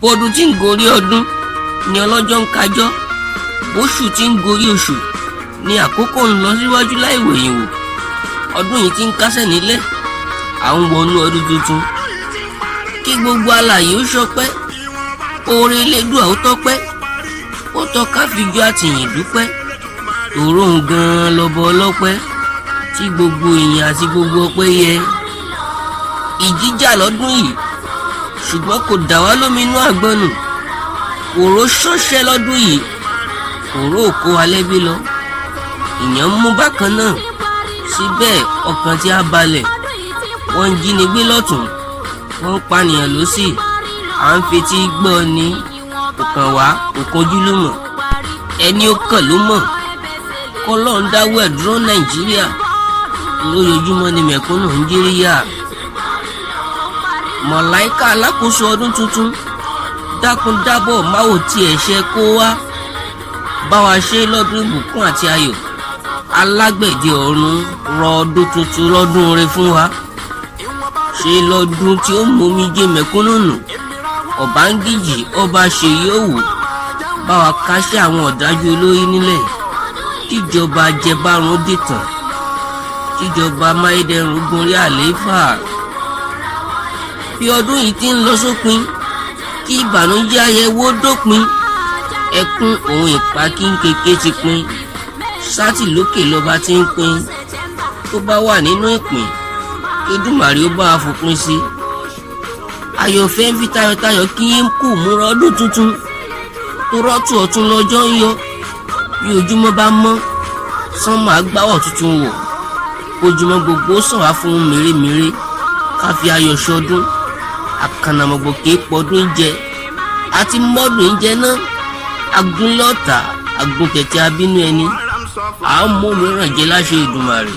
bọ́dún tí ń gorí ọdún ni ọlọ́jọ́ ń kájọ́, bóṣù tí ń gorí oṣù ni àkókò ń lọ síwájú láì wẹ̀yìn wò. Ọdún yìí ti ń kásẹ̀ nílẹ̀, à ń wọnú ọdún tuntun. Kí gbogbo alààyè ó ṣọpẹ́, oore Elédùà ó tọ́pẹ́, ó tọ́ ká fijọ́ àtìyìn dúpẹ́. Tòró ń gan lọ́bọ ọlọ́pẹ́ tí gbogbo ìyìn àti gbogbo ọpẹ́ yẹ. Ìjíjà lọ́dún yìí ṣùgbọ́n kò dà wá lóminú àgbọnù. Kòró ṣọṣẹ́ lọ́dún yìí, kòró ò kó wa lẹ́bí lọ. Ìyàn ń mú bákan náà, síbẹ̀ ọkàn tí a balẹ̀. Wọ́n ń jínigbé lọ́tùn, wọ́n ń pànìyàn lósì. À ń fetí gbọ́ ni, kò kàn wá, kò kọjú ló mọ̀. Ẹni ó kàn ló mọ̀. K'Ọlọ́run dáwọ́ ẹ̀ dúró Nàìjíríà. Lójoojúmọ́ ni mẹ̀kúnnù ń jíríyà. Màláíkà alákòóso ọdún tuntun, dákun dábọ̀ má ò tiẹ̀ ṣe kó wá. Bá wa ṣe lọ́dún ìbùkún àti ayọ̀. Alágbẹ̀dẹ ọ̀run rọ ọdún tuntun lọ́dún rẹ fún wa. Ṣe lọ́dún tí ó mómi jẹ mẹ̀kúnnù nù. Ọ̀bángíjì ọba Ṣèyí Òwò, bá wa káṣẹ́ àwọn ọ̀dájú olórí nílẹ̀. Kíjọba jẹbárun ó dìtàn, kíjọba máyédẹrùn gunrí àlééfà. Bí ọdún yìí ti ń lọ sópin, kí ìbànújẹ́ ayẹwo dópin. Ẹkún òun ìpakínkeke ti pin, sátì lókè lọ́ba ti ń pin. Tó bá wà nínú ìpín, Èdùmàrè ó bá a fòpin sí. Ayọ̀fẹ́ ń fi tayọ̀tayọ̀ kí yín kù múra ọdún tuntun. Tó rọ́tù ọ̀tún lọ́jọ́ ń yọ. Bí ojúmọ́ bá mọ́, sánmọ̀ àgbáwọ̀ tuntun wọ̀. Ojúmọ́ gbogbo sàn wá fún mèremère. Ká fi ayọ̀ ṣọdún. Àkànnàmọ̀gbò kì í pọdún jẹ. Àti mọ́dún jẹ náà. Agúnlọ́ta, agúntẹ̀tẹ̀ abínú ẹni. À ń mú mìíràn jẹ láṣẹ Èdùmàrè.